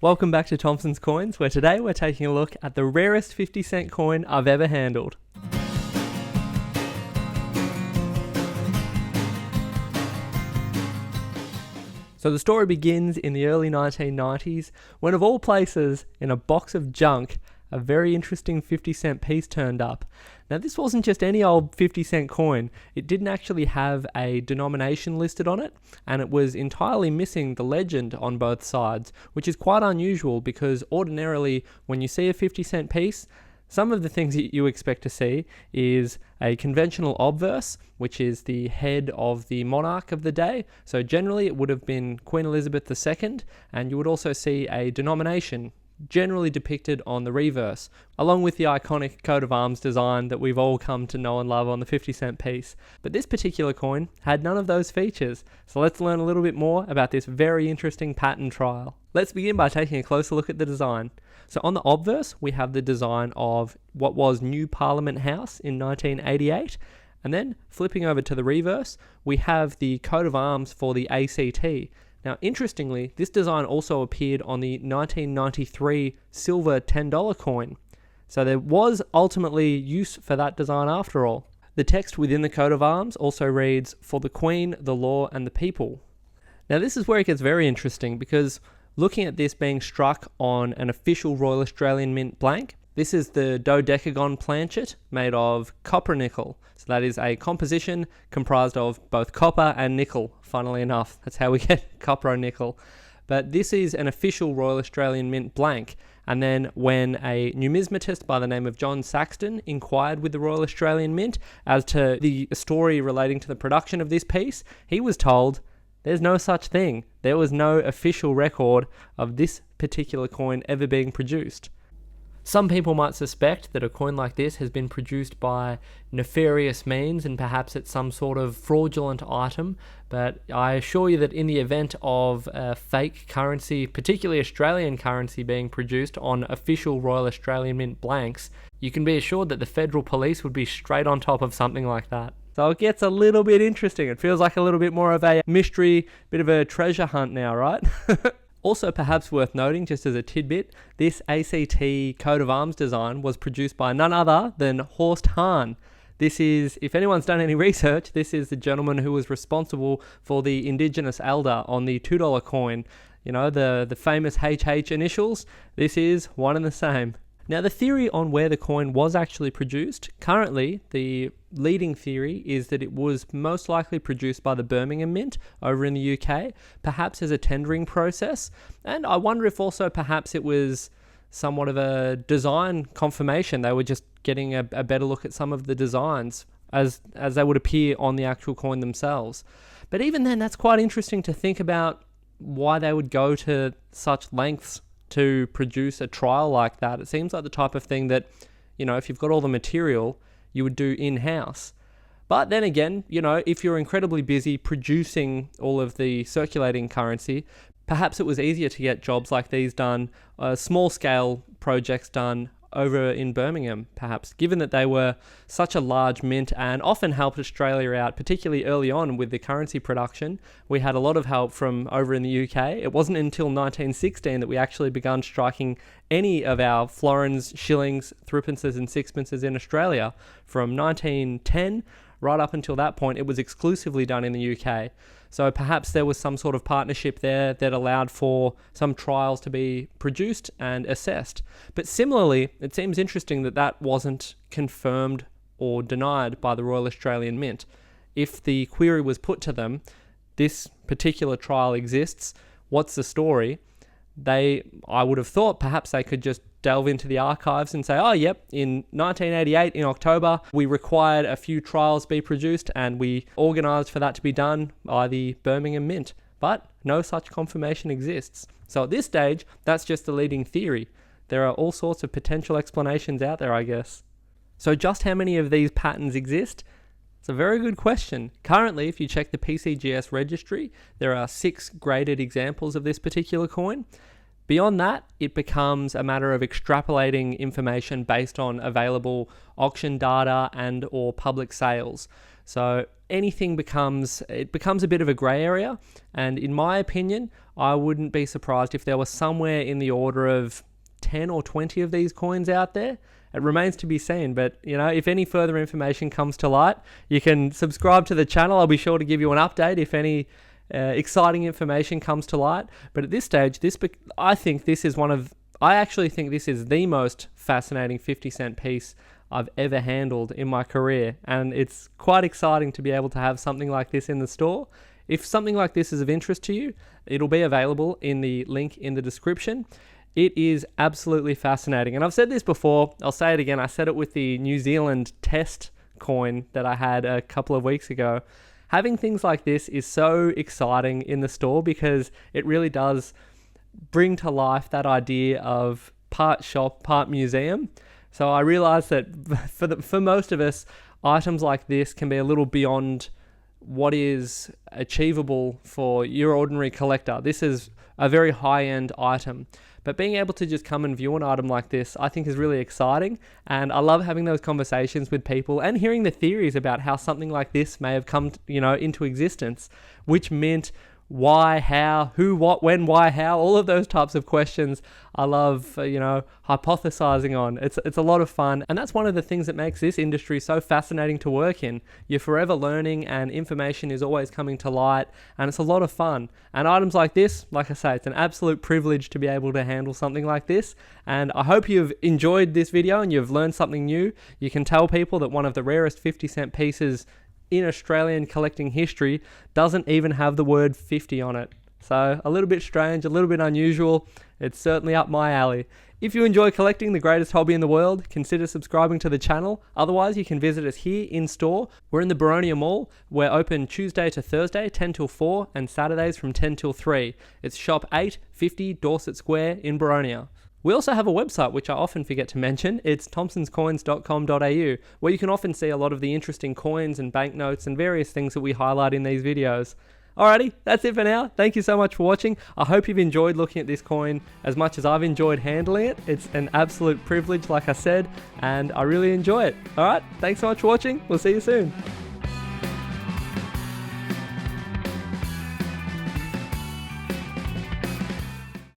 Welcome back to Thompson's Coins, where today we're taking a look at the rarest 50-cent coin I've ever handled. So the story begins in the early 1990s, when of all places, in a box of junk, a very interesting 50-cent piece turned up. Now this wasn't just any old 50-cent coin, it didn't actually have a denomination listed on it, and it was entirely missing the legend on both sides, which is quite unusual because ordinarily when you see a 50-cent piece, some of the things that you expect to see is a conventional obverse, which is the head of the monarch of the day. So generally it would have been Queen Elizabeth II, and you would also see a denomination, generally depicted on the reverse, along with the iconic coat of arms design that we've all come to know and love on the 50-cent piece. But this particular coin had none of those features, so let's learn a little bit more about this very interesting patent trial. Let's begin by taking a closer look at the design. So on the obverse, we have the design of what was New Parliament House in 1988, and then flipping over to the reverse, we have the coat of arms for the ACT. Now, interestingly, this design also appeared on the 1993 silver $10 coin. So there was ultimately use for that design after all. The text within the coat of arms also reads, "For the Queen, the law, and the people." Now, this is where it gets very interesting because looking at this being struck on an official Royal Australian Mint blank, this is the dodecagon planchet made of copper nickel. So that is a composition comprised of both copper and nickel, funnily enough. That's how we get copper and nickel. But this is an official Royal Australian Mint blank. And then when a numismatist by the name of John Saxton inquired with the Royal Australian Mint as to the story relating to the production of this piece, he was told there's no such thing. There was no official record of this particular coin ever being produced. Some people might suspect that a coin like this has been produced by nefarious means and perhaps it's some sort of fraudulent item, but I assure you that in the event of a fake currency, particularly Australian currency, being produced on official Royal Australian Mint blanks, you can be assured that the federal police would be straight on top of something like that. So it gets a little bit interesting. It feels like a little bit more of a mystery, bit of a treasure hunt now, right? Also perhaps worth noting, just as a tidbit, this ACT coat of arms design was produced by none other than Horst Hahn. This is, if anyone's done any research, this is the gentleman who was responsible for the Indigenous elder on the $2 coin. You know, the famous HH initials. This is one and the same. Now, the theory on where the coin was actually produced, currently the leading theory is that it was most likely produced by the Birmingham Mint over in the UK, perhaps as a tendering process, and I wonder if also perhaps it was somewhat of a design confirmation. They were just getting a better look at some of the designs as they would appear on the actual coin themselves. But even then, that's quite interesting to think about why they would go to such lengths to produce a trial like that. It seems like the type of thing that, you know, if you've got all the material, you would do in-house. But then again, you know, if you're incredibly busy producing all of the circulating currency, perhaps it was easier to get jobs like these done, small-scale projects done over in Birmingham, perhaps, given that they were such a large mint and often helped Australia out, particularly early on with the currency production. We had a lot of help from over in the UK. It wasn't until 1916 that we actually began striking any of our florins, shillings, threepences and sixpences in Australia. From 1910 right up until that point, it was exclusively done in the UK. So perhaps there was some sort of partnership there that allowed for some trials to be produced and assessed. But similarly, it seems interesting that that wasn't confirmed or denied by the Royal Australian Mint. If the query was put to them, this particular trial exists, what's the story? I would have thought perhaps they could just delve into the archives and say, oh, yep, in 1988, in October, we required a few trials be produced and we organised for that to be done by the Birmingham Mint. But no such confirmation exists. So at this stage, that's just the leading theory. There are all sorts of potential explanations out there, I guess. So just how many of these patterns exist? It's a very good question. Currently, if you check the PCGS registry, there are 6 graded examples of this particular coin. Beyond that, it becomes a matter of extrapolating information based on available auction data and or public sales. So anything becomes a bit of a grey area, and in my opinion, I wouldn't be surprised if there was somewhere in the order of 10 or 20 of these coins out there. It remains to be seen, but if any further information comes to light, you can subscribe to the channel. I'll be sure to give you an update if any exciting information comes to light. But at this stage, I actually think this is the most fascinating 50-cent piece I've ever handled in my career, and it's quite exciting to be able to have something like this in the store. If something like this is of interest to you, it'll be available in the link in the description. It is absolutely fascinating, and I've said this before, I'll say it again. I said it with the New Zealand test coin that I had a couple of weeks ago. Having things like this is so exciting in the store because it really does bring to life that idea of part shop, part museum. So I realize that for most of us, items like this can be a little beyond what is achievable for your ordinary collector. This is a very high-end item. But being able to just come and view an item like this, I think is really exciting. And I love having those conversations with people and hearing the theories about how something like this may have come, into existence, which mint, why, how, who, what, when, why, how, all of those types of questions I love, hypothesizing on. It's a lot of fun, and that's one of the things that makes this industry so fascinating to work in. You're forever learning, and information is always coming to light, and it's a lot of fun. And items like this, like I say, it's an absolute privilege to be able to handle something like this, and I hope you've enjoyed this video and you've learned something new. You can tell people that one of the rarest 50-cent pieces in Australian collecting history doesn't even have the word 50 on it. So a little bit strange, a little bit unusual. It's certainly up my alley. If you enjoy collecting, the greatest hobby in the world, consider subscribing to the channel. Otherwise, you can visit us here in store. We're in the Boronia Mall. We're open Tuesday to Thursday, 10 till 4, and Saturdays from 10 till 3. It's shop 850 Dorset Square in Boronia. We also have a website, which I often forget to mention. It's thompsonscoins.com.au, where you can often see a lot of the interesting coins and banknotes and various things that we highlight in these videos. Alrighty, that's it for now. Thank you so much for watching. I hope you've enjoyed looking at this coin as much as I've enjoyed handling it. It's an absolute privilege, like I said, and I really enjoy it. Alright, thanks so much for watching. We'll see you soon.